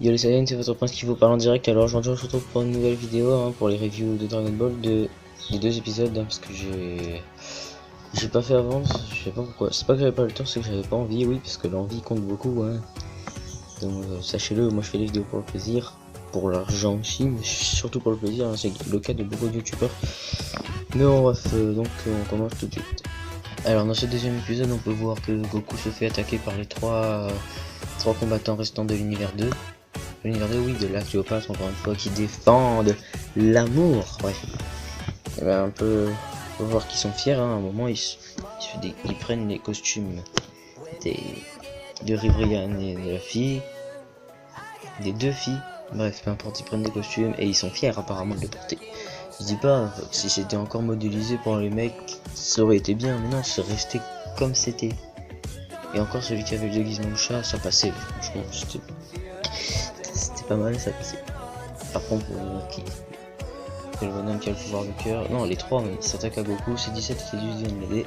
Yo les Saiyans, c'est votre prince qui vous parle en direct. Alors aujourd'hui on se retrouve pour une nouvelle vidéo pour les reviews de Dragon Ball des deux épisodes parce que j'ai pas fait avant, je sais pas pourquoi. C'est pas que j'avais pas le temps, c'est que j'avais pas envie, oui, parce que l'envie compte beaucoup Donc sachez-le, moi je fais des vidéos pour le plaisir, pour l'argent aussi, mais surtout pour le plaisir, c'est le cas de beaucoup de youtubeurs. Mais donc on commence tout de suite. Alors dans ce deuxième épisode on peut voir que Goku se fait attaquer par les trois combattants restants de l'univers 2. L'univers 2, oui, de la Cléopâtre, encore une fois, qui défendent l'amour. Ouais. Et ben, un peu, on peut voir qu'ils sont fiers, à un moment, ils prennent les costumes de Rivrian et de la fille, des deux filles, bref, peu importe, ils prennent des costumes et ils sont fiers apparemment de les porter. Je dis pas, si c'était encore modélisé pour les mecs, ça aurait été bien, mais non, c'est resté comme c'était. Et encore celui qui avait le déguisement de chat, ça passait, franchement, c'était pas mal, ça passait. Par contre, le bonhomme qui a le pouvoir de cœur, non, les trois même, il s'attaque à Goku, c'est 17 et 18 viennent l'aider.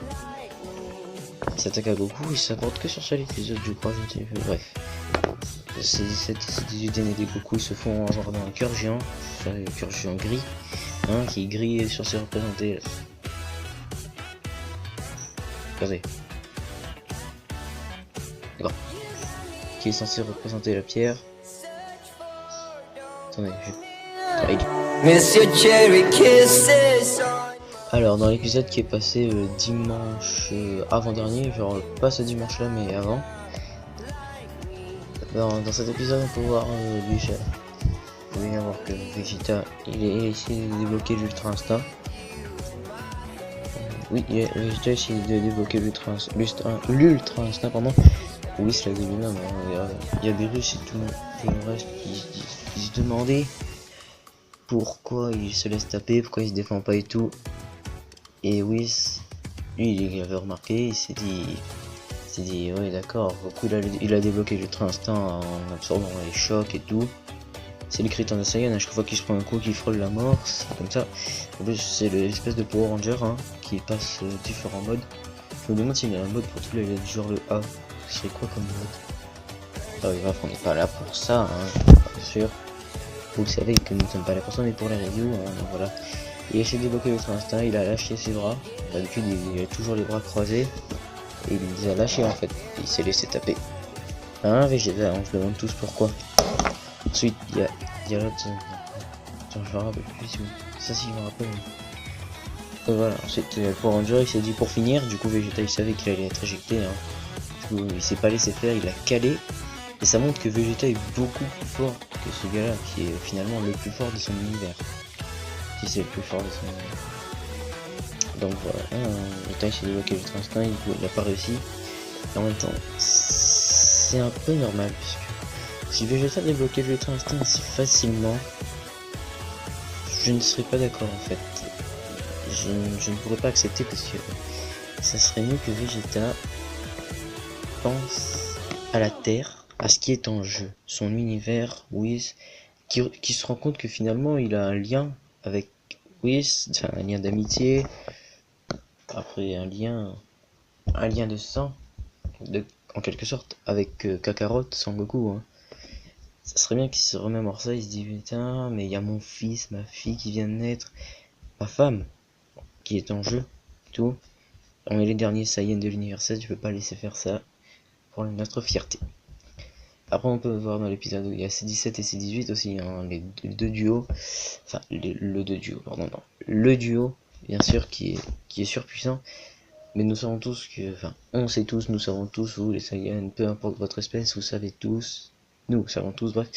Il s'attaque à Goku, il s'apporte que sur seul épisode, je crois, je ne sais plus, bref. C'est 17 et c'est 18 viennent aider Goku, ils se font avoir dans un cœur géant, un cœur géant gris, qui est gris et censé représenter. Regardez. D'accord. Qui est censé représenter la pierre. Attendez, Monsieur Cherry Kisses. Alors dans l'épisode qui est passé dimanche avant-dernier, genre pas ce dimanche là mais avant, dans cet épisode on peut voir Vegeta. Vous pouvez bien voir que Vegeta il est essayé de débloquer l'Ultra Instinct. Oui, Vegeta essaie de débloquer l'Ultra Instinct, pardon. Oui, c'est la début même, il y a Beerus et tout le reste qui se demandaient pourquoi il se laisse taper, pourquoi il se défend pas et tout. Et oui, lui il avait remarqué, il s'est dit ouais d'accord, Goku il a débloqué l'Ultra Instinct en absorbant les chocs et tout. C'est l'écrit en Saiyan, à chaque fois qu'il se prend un coup qu'il frôle la mort, c'est comme ça. En plus c'est l'espèce de Power Ranger qui passe différents modes. Je me demande s'il y a un mode pour tous les genre le A. Ce serait quoi comme mode? Ah oui bref, on n'est pas là pour ça, bien sûr. Vous le savez que nous ne sommes pas là pour ça, mais pour la review, donc voilà. Il essaie de débloquer l'Ultra Instinct, il a lâché ses bras. D'habitude il a toujours les bras croisés. Et il les a lâchés en fait, il s'est laissé taper. Vegeta, on se demande tous pourquoi. Ensuite il y a l'autre. Attends, je me rappelle plus ça si je me rappelle. Voilà, ensuite le Power Ranger il s'est dit pour finir, du coup Vegeta il savait qu'il allait être éjecté. Du coup il s'est pas laissé faire, il a calé. Et ça montre que Vegeta est beaucoup plus fort que ce gars là, qui est finalement le plus fort de son univers. Si c'est le plus fort de son univers. Donc voilà, Vegeta il s'est débloqué l'Ultra Instinct, il a pas réussi. Et en même temps, c'est un peu normal, puisque si Vegeta débloquait l'Ultra Instinct si facilement, je ne serais pas d'accord en fait. Je ne pourrais pas accepter parce que ça serait mieux que Vegeta pense à la Terre, à ce qui est en jeu, son univers, Whis, qui se rend compte que finalement il a un lien avec Whis, enfin un lien d'amitié, après un lien de sang, en quelque sorte, avec Kakarot, Sangoku. Ça serait bien qu'il se remémore ça, il se dit putain, mais il y a mon fils, ma fille qui vient de naître, ma femme qui est en jeu, tout. On est les derniers Saiyans de l'univers 7, je peux pas laisser faire ça pour notre fierté. Après on peut voir dans l'épisode où il y a C17 et C18 aussi, les deux duos, enfin le duo, bien sûr, qui est surpuissant. Mais nous savons tous que, enfin, on sait tous, nous savons tous, vous les Saiyans, peu importe votre espèce, vous savez tous, nous savons tous, bref,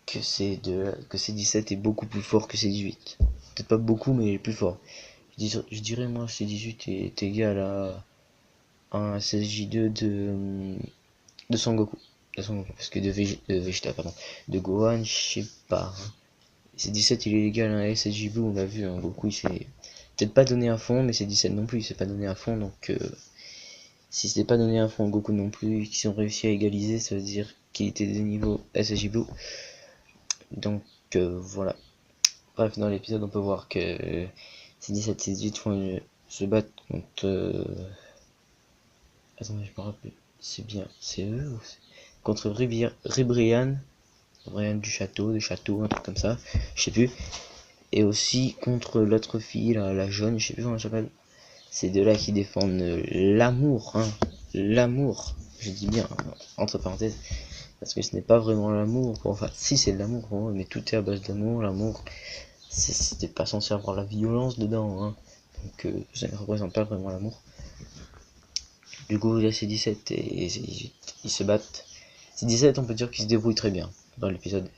que C17 est beaucoup plus fort que C18. Peut-être pas beaucoup, mais il est plus fort. Je dirais moi C18 est égal à un SSJ2 de Sangoku. Parce que de Vegeta, pardon. De Gohan, je sais pas. C17 il est égal à un SSJ Blue, on l'a vu, Goku il s'est peut-être pas donné à fond, mais C17 non plus, il s'est pas donné à fond, donc si c'était pas donné à fond Goku non plus, qu'ils ont réussi à égaliser, ça veut dire qu'il était de niveau SSJ Blue. Donc voilà. Bref, dans l'épisode on peut voir que C17 et C18 se battent contre... Attendez, je me rappelle, c'est bien, c'est eux ou contre Ribrian du château, un truc comme ça, je sais plus. Et aussi contre l'autre fille, la jaune, je sais plus comment elle s'appelle. C'est de là qui défendent l'amour, hein. L'amour, je dis bien, entre parenthèses, parce que ce n'est pas vraiment l'amour, enfin, si c'est de l'amour, hein, mais tout est à base d'amour, l'amour, c'était pas censé avoir la violence dedans, hein. Donc ça ne représente pas vraiment l'amour. Du coup, là c'est 17 et c'est 18, ils se battent. C'est 17, on peut dire qu'ils se débrouillent très bien dans l'épisode.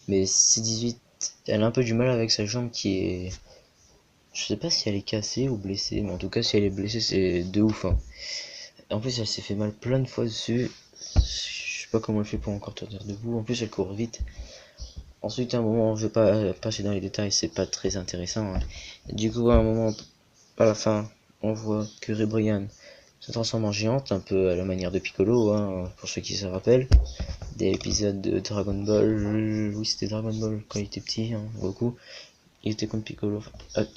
Mais c'est 18, elle a un peu du mal avec sa jambe qui est... Je sais pas si elle est cassée ou blessée, mais en tout cas si elle est blessée c'est de ouf, hein. En plus elle s'est fait mal plein de fois dessus. Je sais pas comment elle fait pour encore tenir debout. En plus elle court vite. Ensuite à un moment, je vais pas passer dans les détails, c'est pas très intéressant, hein. Du coup à un moment, à la fin, on voit que Rebrian se transforme en géante, un peu à la manière de Piccolo, hein, pour ceux qui se rappellent des épisodes de Dragon Ball. Oui, c'était Dragon Ball quand il était petit, hein, Goku. Il était comme Piccolo.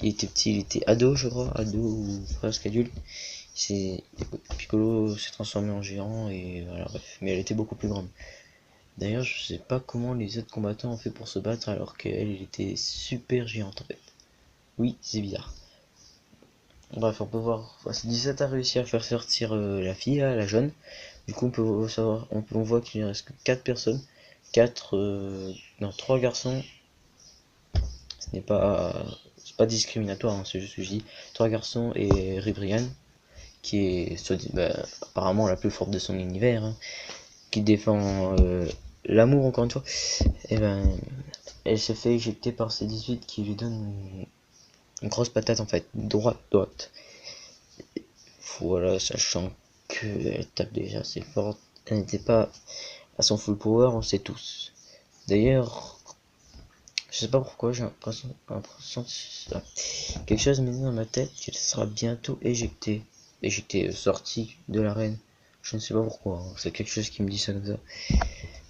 Il était petit, il était ado, je crois, ado ou presque adulte. Piccolo s'est transformé en géant et voilà, bref. Mais elle était beaucoup plus grande. D'ailleurs, je sais pas comment les autres combattants ont fait pour se battre alors qu'elle, elle était super géante en fait. Oui, c'est bizarre. Bref, on peut voir. 17 a réussi à faire sortir la fille, là, la jeune. Du coup, on peut savoir, on voit qu'il ne reste que 4 personnes. 4, non, 3 garçons. Ce n'est pas, c'est pas discriminatoire, hein, c'est juste que je dis. 3 garçons et Ribrian, qui est apparemment la plus forte de son univers, hein, qui défend l'amour encore une fois. Et ben, elle se fait éjecter par C18 qui lui donne une grosse patate en fait, droite. Voilà, sachant qu'elle tape déjà assez fort, elle n'était pas à son full power, on sait tous. D'ailleurs, je sais pas pourquoi, j'ai l'impression, quelque chose me dit dans ma tête qu'elle sera bientôt éjectée, sortie de l'arène. Je ne sais pas pourquoi, hein, c'est quelque chose qui me dit ça comme ça.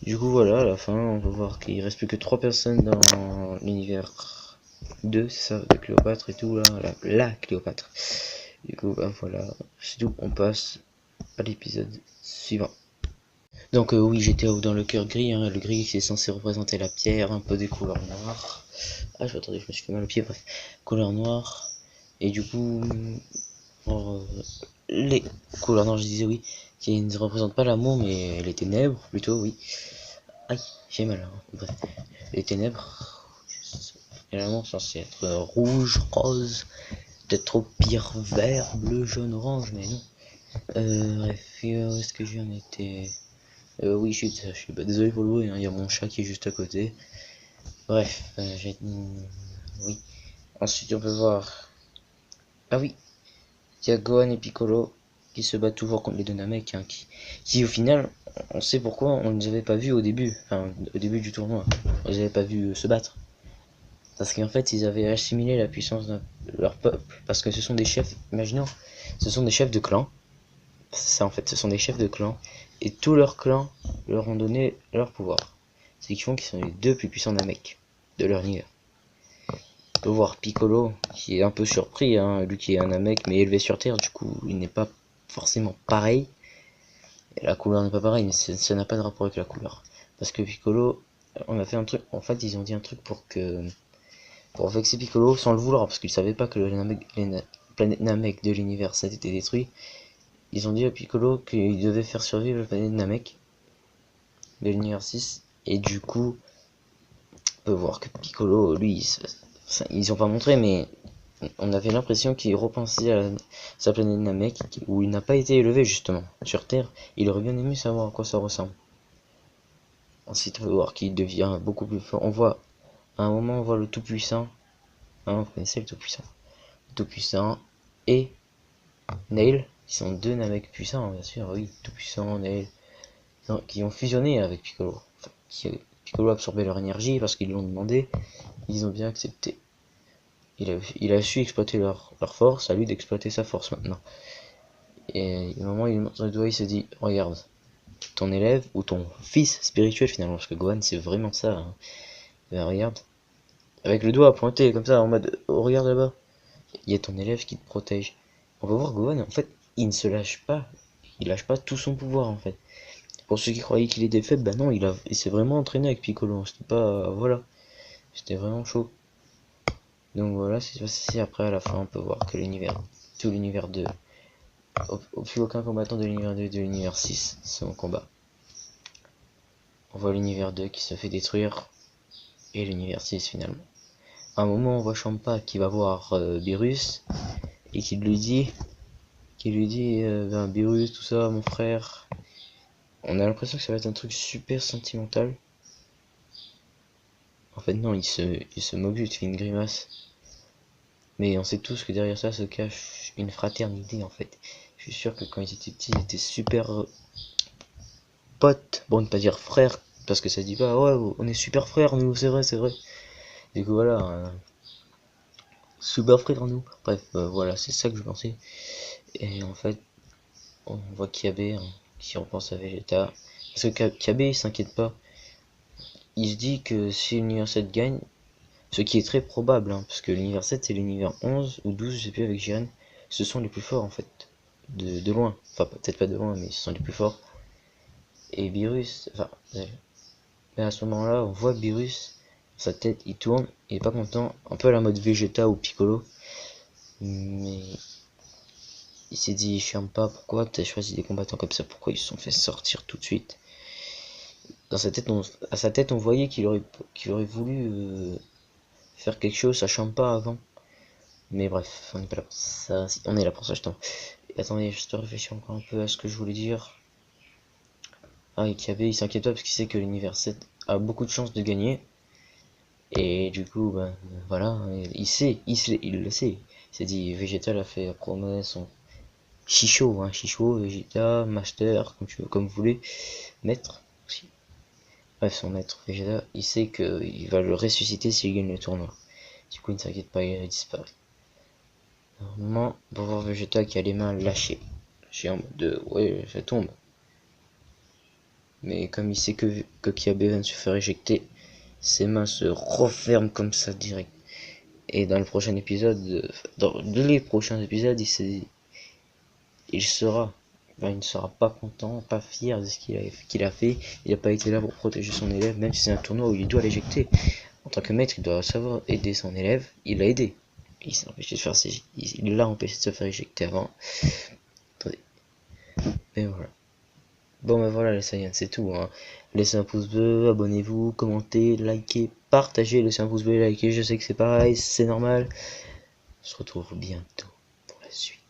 Du coup voilà, à la fin, on va voir qu'il reste plus que 3 personnes dans l'univers 2, c'est ça, de Cléopâtre et tout, là, la Cléopâtre. Du coup, bah voilà, c'est tout, on passe à l'épisode suivant. Donc oui, j'étais dans le cœur gris, hein, le gris qui est censé représenter la pierre, un peu des couleurs noires. Ah, attendez, je me suis fait mal au pied, bref. Couleur noire. Et du coup, les couleurs noires, je disais oui, qui ne représentent pas l'amour, mais les ténèbres, plutôt, oui. Aïe, j'ai mal, hein. Bref. Les ténèbres, généralement censé être rouge, rose, peut-être au pire vert, bleu, jaune, orange, mais non. Bref, où est-ce que j'en étais? Oui, je suis pas désolé pour le bruit, hein, il y a mon chat qui est juste à côté. Bref, oui. Ensuite, on peut voir. Ah oui, il y a Gohan et Piccolo qui se battent toujours contre les deux Namek, hein, qui au final, on sait pourquoi on ne les avait pas vus au début, enfin au début du tournoi. On les avait pas vus se battre. Parce qu'en fait, ils avaient assimilé la puissance de leur peuple, parce que ce sont des chefs, imaginons, ce sont des chefs de clan. C'est ça en fait, ce sont des chefs de clan, et tous leurs clans leur ont donné leur pouvoir. C'est qu'ils font qu'ils sont les deux plus puissants Namek de leur univers. On peut voir Piccolo qui est un peu surpris, hein, lui qui est un Namek mais élevé sur Terre, du coup il n'est pas forcément pareil. Et la couleur n'est pas pareille, mais ça n'a pas de rapport avec la couleur. Parce que Piccolo, on a fait un truc, en fait ils ont dit un truc pour vexer Piccolo sans le vouloir, parce qu'ils savaient pas que les planète Namek de l'univers ça a été détruit. Ils ont dit à Piccolo qu'il devait faire survivre la planète Namek de l'univers 6, et du coup on peut voir que Piccolo, lui, ils ont pas montré, mais on avait l'impression qu'il repensait à sa planète Namek, où il n'a pas été élevé justement, sur Terre. Il aurait bien aimé savoir à quoi ça ressemble. Ensuite, on peut voir qu'il devient beaucoup plus fort. On voit, à un moment, on voit le Tout-Puissant. Hein, vous connaissez le Tout-Puissant. Le Tout-Puissant et Nail, qui sont deux Namek puissants, bien sûr, oui, Tout-Puissant, Nail, qui ont fusionné avec Piccolo. Enfin, Piccolo a absorbé leur énergie parce qu'ils l'ont demandé. Ils ont bien accepté. Il a su exploiter leur force, à lui d'exploiter sa force maintenant. Et au moment où il montre le doigt, il se dit, regarde, ton élève, ou ton fils spirituel finalement, parce que Gohan c'est vraiment ça, hein. Ben, regarde, avec le doigt pointé comme ça, en mode, oh, regarde là-bas, il y a ton élève qui te protège. On va voir Gohan, en fait, il ne se lâche pas, il lâche pas tout son pouvoir en fait. Pour ceux qui croyaient qu'il était faible, bah non, il s'est vraiment entraîné avec Piccolo. C'était pas, voilà, c'était vraiment chaud. Donc voilà, c'est passé. Après, à la fin, on peut voir que tout l'univers 2, plus aucun combattant de l'univers 2 et de l'univers 6 sont en combat. On voit l'univers 2 qui se fait détruire et l'univers 6 finalement. À un moment, on voit Champa qui va voir Beerus et qui lui dit, ben, Beerus, tout ça, mon frère. On a l'impression que ça va être un truc super sentimental. En fait, non, il se moque, il fait une grimace. Mais on sait tous que derrière ça se cache une fraternité en fait. Je suis sûr que quand ils étaient petits, ils étaient super potes. Bon, ne pas dire frères, parce que ça dit pas, ouais, on est super frères, nous, c'est vrai, c'est vrai. Du coup, voilà, super frères, nous. Bref, voilà, c'est ça que je pensais. Et en fait, on voit Kiabe hein, qui repense à Vegeta. Parce que Kiabe, il s'inquiète pas. Il se dit que si l'univers 7 gagne, ce qui est très probable, hein, parce que l'univers 7 et l'univers 11 ou 12, je sais plus, avec Jiren, ce sont les plus forts en fait. De loin. Enfin, peut-être pas de loin, mais ce sont les plus forts. Et Beerus, enfin, mais à ce moment-là, on voit Beerus, sa tête, il tourne, il est pas content, un peu à la mode Vegeta ou Piccolo. Mais il s'est dit, je sais pas pourquoi t'as choisi des combattants comme ça, pourquoi ils se sont fait sortir tout de suite. Dans sa tête, à sa tête, on voyait qu'il aurait voulu faire quelque chose à Champa avant. Mais bref, on n'est pas là pour ça. On est là pour ça, justement. Et attendez, juste réfléchir encore un peu à ce que je voulais dire. Ah, et Kiabe, il s'inquiète pas parce qu'il sait que l'univers 7 a beaucoup de chances de gagner. Et du coup, ben voilà, il le sait. Il s'est dit, Vegeta a fait la promesse, son Chicho, hein, Chicho, Vegeta, Master, comme vous voulez, Maître aussi. Bref, son maître Vegeta, il sait qu'il va le ressusciter s'il gagne le tournoi. Du coup, il ne s'inquiète pas, il disparaît. Normalement, on va voir Vegeta qui a les mains lâchées. Lâchées en mode de, ouais, ça tombe. Mais comme il sait que Kiabe vient de se faire éjecter, ses mains se referment comme ça direct. Et dans le prochain épisode, dans les prochains épisodes, il ne sera pas content, pas fier de ce qu'il a fait. Il n'a pas été là pour protéger son élève, même si c'est un tournoi où il doit l'éjecter. En tant que maître, il doit savoir aider son élève. Il l'a aidé. Il s'est empêché de faire il l'a empêché de se faire éjecter avant. Attendez. Mais voilà. Bon ben voilà les Saiyans, c'est tout. Hein. Laissez un pouce bleu, abonnez-vous, commentez, likez, partagez, laissez un pouce bleu, likez. Je sais que c'est pareil, c'est normal. On se retrouve bientôt pour la suite.